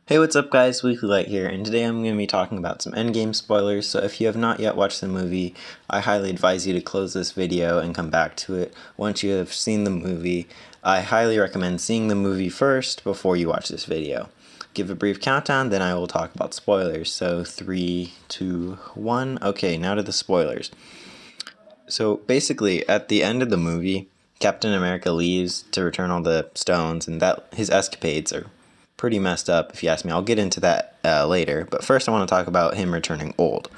Hey, what's up guys, Weekly Light here, and today I'm going to be talking about some Endgame spoilers, so if you have not yet watched the movie, I highly advise you to close this video and come back to it once you have seen the movie. I highly recommend seeing the movie first before you watch this video. Give a brief countdown, then I will talk about spoilers. So 3, 2, 1, okay, now to the spoilers. So basically, at the end of the movie, Captain America leaves to return all the stones, and that his escapades are pretty messed up, if you ask me. I'll get into that later, but first I want to talk about him returning old.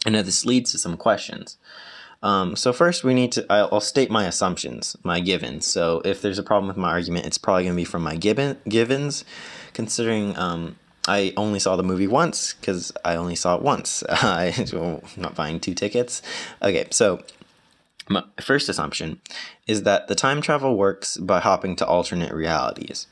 And this leads to some questions. So first we need to, I'll state my assumptions, my givens. So if there's a problem with my argument, it's probably going to be from my givens, considering I only saw the movie once, because I only saw it once. I'm not buying 2 tickets. Okay, so my first assumption is that the time travel works by hopping to alternate realities.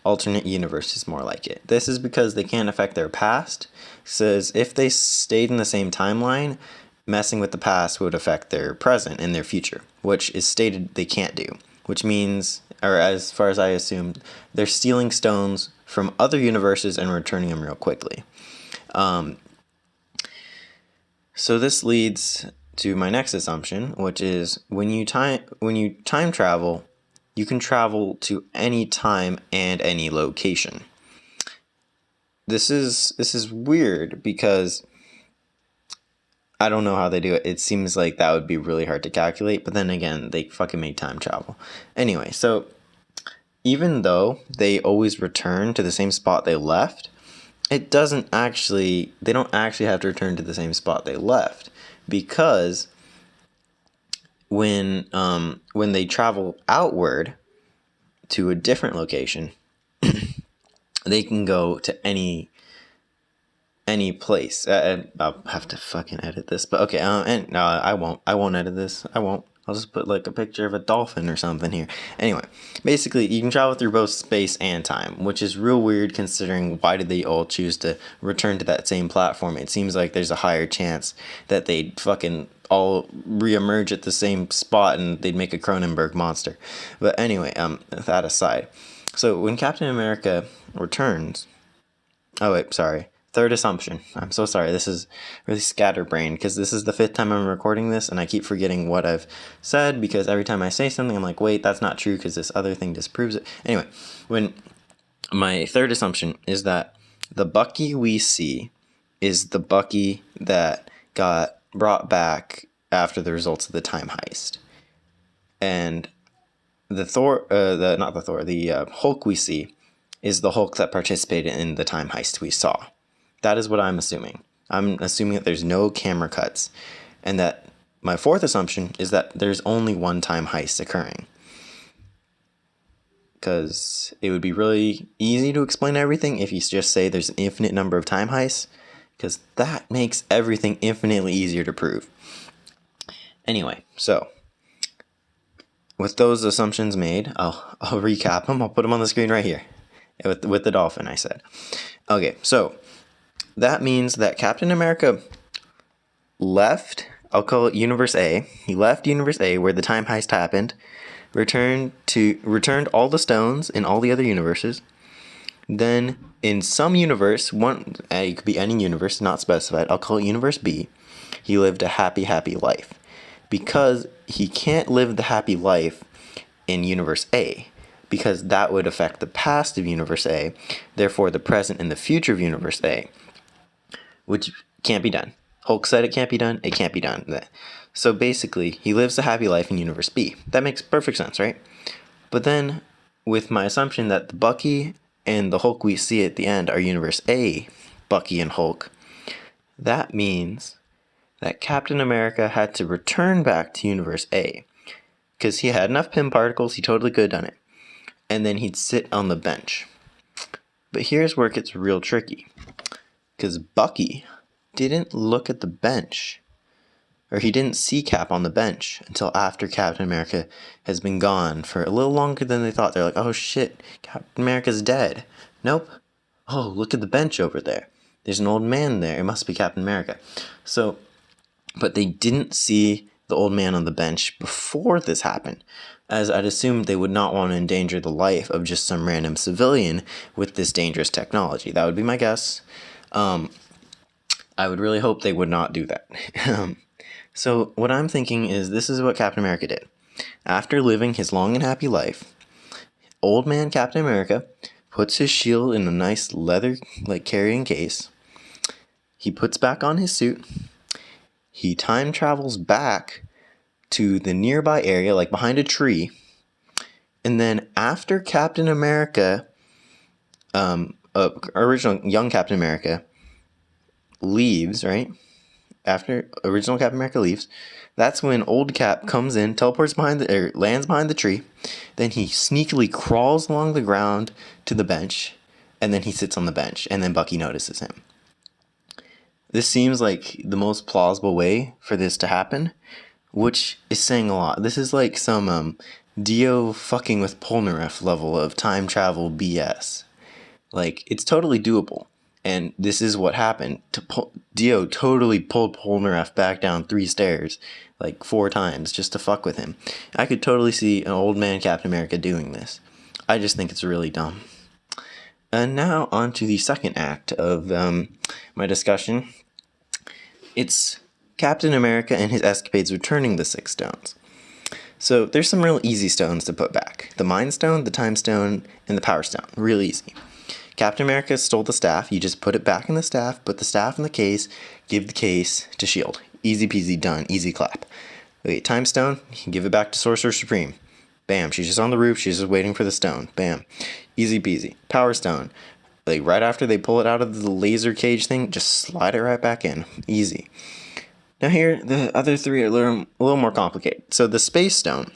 Alternate universes, more like it. This is because they can't affect their past. It says if they stayed in the same timeline, messing with the past would affect their present and their future, which is stated they can't do. Which means, or as far as I assume, they're stealing stones from other universes and returning them real quickly. So this leads to my next assumption, which is when you time travel, you can travel to any time and any location. This is weird because I don't know how they do it. It seems like that would be really hard to calculate, but then again, they fucking made time travel. Anyway, so even though they always return to the same spot they left, they don't actually have to return to the same spot they left, because when they travel outward to a different location, they can go to any place. I'll have to fucking edit this, but okay. And no, I won't edit this. I'll just put like a picture of a dolphin or something here. Anyway, basically, you can travel through both space and time, which is real weird considering why did they all choose to return to that same platform? It seems like there's a higher chance that they'd fucking all reemerge at the same spot and they'd make a Cronenberg monster. But anyway, that aside. So when Captain America returns... Oh wait, sorry. Third assumption. I'm so sorry. This is really scatterbrained because this is the 5th time I'm recording this and I keep forgetting what I've said because every time I say something I'm like, wait, that's not true because this other thing disproves it. Anyway, when my third assumption is that the Bucky we see is the Bucky that got brought back after the results of the time heist. And the Hulk we see is the Hulk that participated in the time heist we saw. That is what I'm assuming. I'm assuming that there's no camera cuts, and that my fourth assumption is that there's only one time heist occurring. Because it would be really easy to explain everything if you just say there's an infinite number of time heists, because that makes everything infinitely easier to prove. Anyway, so with those assumptions made, I'll recap them. I'll put them on the screen right here with the dolphin, I said. Okay, so that means that Captain America left, I'll call it Universe A. He left Universe A where the time heist happened, returned all the stones in all the other universes. Then in some universe, it could be any universe, not specified, I'll call it Universe B, he lived a happy life. Because he can't live the happy life in Universe A, because that would affect the past of Universe A, therefore the present and the future of Universe A, which can't be done. Hulk said it can't be done, it can't be done. So basically, he lives a happy life in Universe B. That makes perfect sense, right? But then, with my assumption that the Bucky and the Hulk we see at the end are Universe A, Bucky and Hulk, that means that Captain America had to return back to Universe A, because he had enough Pym particles, he totally could have done it. And then he'd sit on the bench. But here's where it gets real tricky, because Bucky didn't look at the bench, or he didn't see Cap on the bench until after Captain America has been gone for a little longer than they thought. They're like, oh shit, Captain America's dead. Nope. Oh, look at the bench over there. There's an old man there. It must be Captain America. So, but they didn't see the old man on the bench before this happened, as I'd assume they would not want to endanger the life of just some random civilian with this dangerous technology. That would be my guess. I would really hope they would not do that. So what I'm thinking is this is what Captain America did. After living his long and happy life, old man Captain America puts his shield in a nice leather carrying case. He puts back on his suit. He time travels back to the nearby area, like behind a tree. And then after Captain America, original young Captain America leaves, right? After original Captain America leaves, that's when old Cap comes in, teleports lands behind the tree. Then he sneakily crawls along the ground to the bench, and then he sits on the bench, and then Bucky notices him. This seems like the most plausible way for this to happen, which is saying a lot. This is like some Dio fucking with Polnareff level of time travel BS. Like, it's totally doable. And this is what happened. Dio totally pulled Polnareff back down 3 stairs, 4 times, just to fuck with him. I could totally see an old man Captain America doing this. I just think it's really dumb. And now on to the second act of my discussion. It's Captain America and his escapades returning the 6 stones. So there's some real easy stones to put back. The Mind Stone, the Time Stone, and the Power Stone. Real easy. Captain America stole the staff. You just put it back in the staff, put the staff in the case, give the case to S.H.I.E.L.D. Easy peasy, done. Easy clap. Okay, Time Stone, you can give it back to Sorcerer Supreme. Bam, she's just on the roof, she's just waiting for the stone. Bam. Easy peasy. Power Stone, right after they pull it out of the laser cage thing, just slide it right back in. Easy. Now here, the other 3 are a little more complicated. So the Space Stone.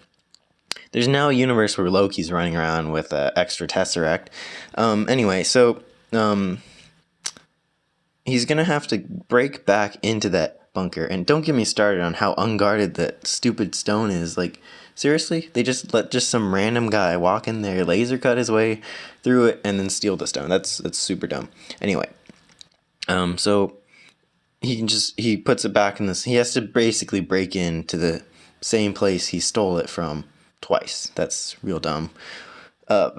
There's now a universe where Loki's running around with an extra Tesseract. He's going to have to break back into that bunker. And don't get me started on how unguarded that stupid stone is. Seriously? They just let some random guy walk in there, laser cut his way through it, and then steal the stone. That's super dumb. Anyway, so he puts it back in this. He has to basically break into the same place he stole it from twice. That's real dumb. I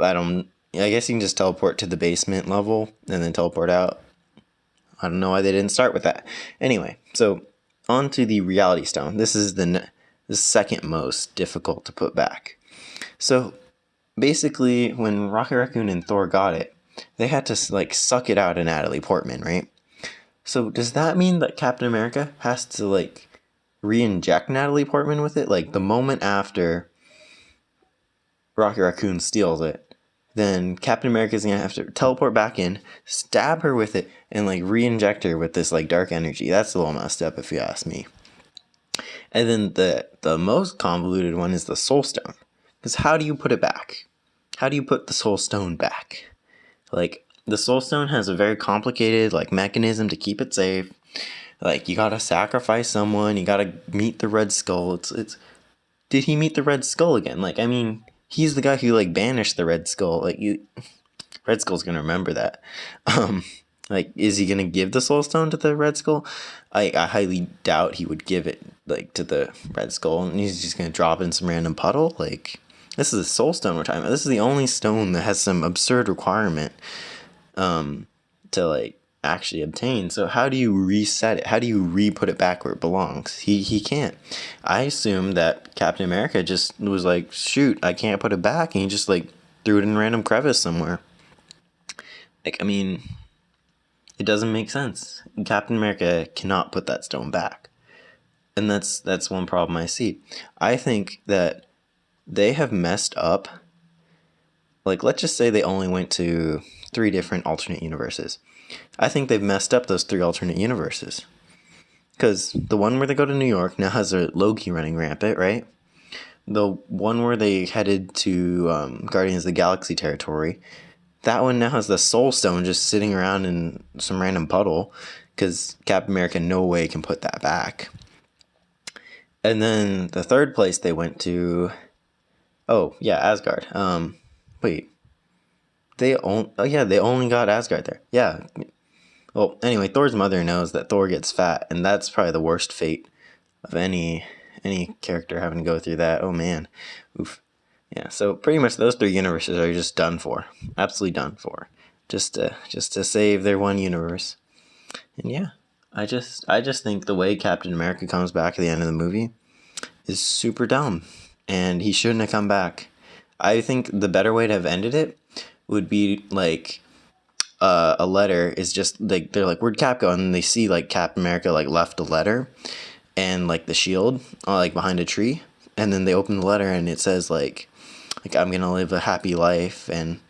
guess you can just teleport to the basement level and then teleport out. I don't know why they didn't start with that. Anyway, so on to the Reality Stone. This is the second most difficult to put back. So basically, when Rocket Raccoon and Thor got it, they had to suck it out of Natalie Portman, right? So does that mean that Captain America has to re-inject Natalie Portman with it? The moment after Rocket Raccoon steals it, then Captain America is going to have to teleport back in, stab her with it, and re-inject her with this dark energy. That's a little messed up if you ask me. And then the most convoluted one is the Soul Stone. Because how do you put it back? How do you put the Soul Stone back? The Soul Stone has a very complicated mechanism to keep it safe. You gotta sacrifice someone, you gotta meet the Red Skull. It's did he meet the Red Skull again? He's the guy who banished the Red Skull. Red Skull's gonna remember that. Is he gonna give the Soul Stone to the Red Skull? I highly doubt he would give it to the Red Skull, and he's just gonna drop it in some random puddle. This is a Soul Stone we're talking about. This is the only stone that has some absurd requirement to actually obtain. So how do you reset it? How do you re-put it back where it belongs? He can't. I assume that Captain America just was shoot, I can't put it back, and he just threw it in a random crevice somewhere. It doesn't make sense. Captain America cannot put that stone back. And that's one problem I see. I think that they have messed up. Let's just say they only went to 3 different alternate universes. I think they've messed up those 3 alternate universes. Because the one where they go to New York now has a Loki running rampant, right? The one where they headed to Guardians of the Galaxy territory, that one now has the Soul Stone just sitting around in some random puddle. Because Captain America no way can put that back. And then the third place they went to... Oh, yeah, Asgard. Wait. They only got Asgard there. Yeah. Well, anyway, Thor's mother knows that Thor gets fat, and that's probably the worst fate of any any character having to go through that. Oh man, oof. Yeah, so pretty much those three universes are just done for, absolutely done for, just to save their one universe. And yeah, I just think the way Captain America comes back at the end of the movie is super dumb, and he shouldn't have come back. I think the better way to have ended it would be like a letter is just like they're like, where'd Cap go? And they see like Captain America like left a letter and like the shield like behind a tree, and then they open the letter and it says like I'm gonna live a happy life and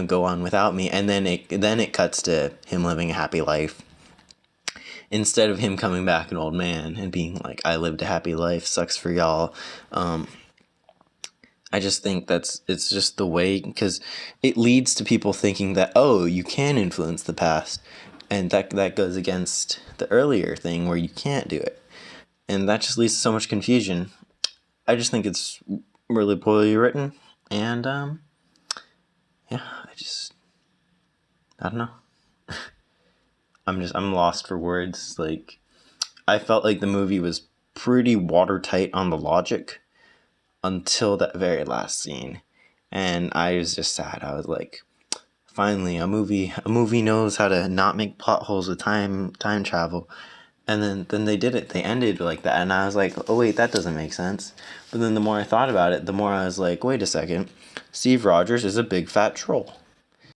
go on without me, and then it cuts to him living a happy life instead of him coming back an old man and being like, I lived a happy life, sucks for y'all. I just think it's just the way, because it leads to people thinking that, oh, you can influence the past, and that goes against the earlier thing where you can't do it, and that just leads to so much confusion. I just think it's really poorly written, and yeah, I don't know. I'm lost for words. Like, I felt like the movie was pretty watertight on the logic until that very last scene, and I was just sad. I was like, finally, a movie knows how to not make plot holes with time travel. And then they did it. They ended like that, and I was like, oh wait, that doesn't make sense. But then the more I thought about it, the more I was like, wait a second, Steve Rogers is a big fat troll.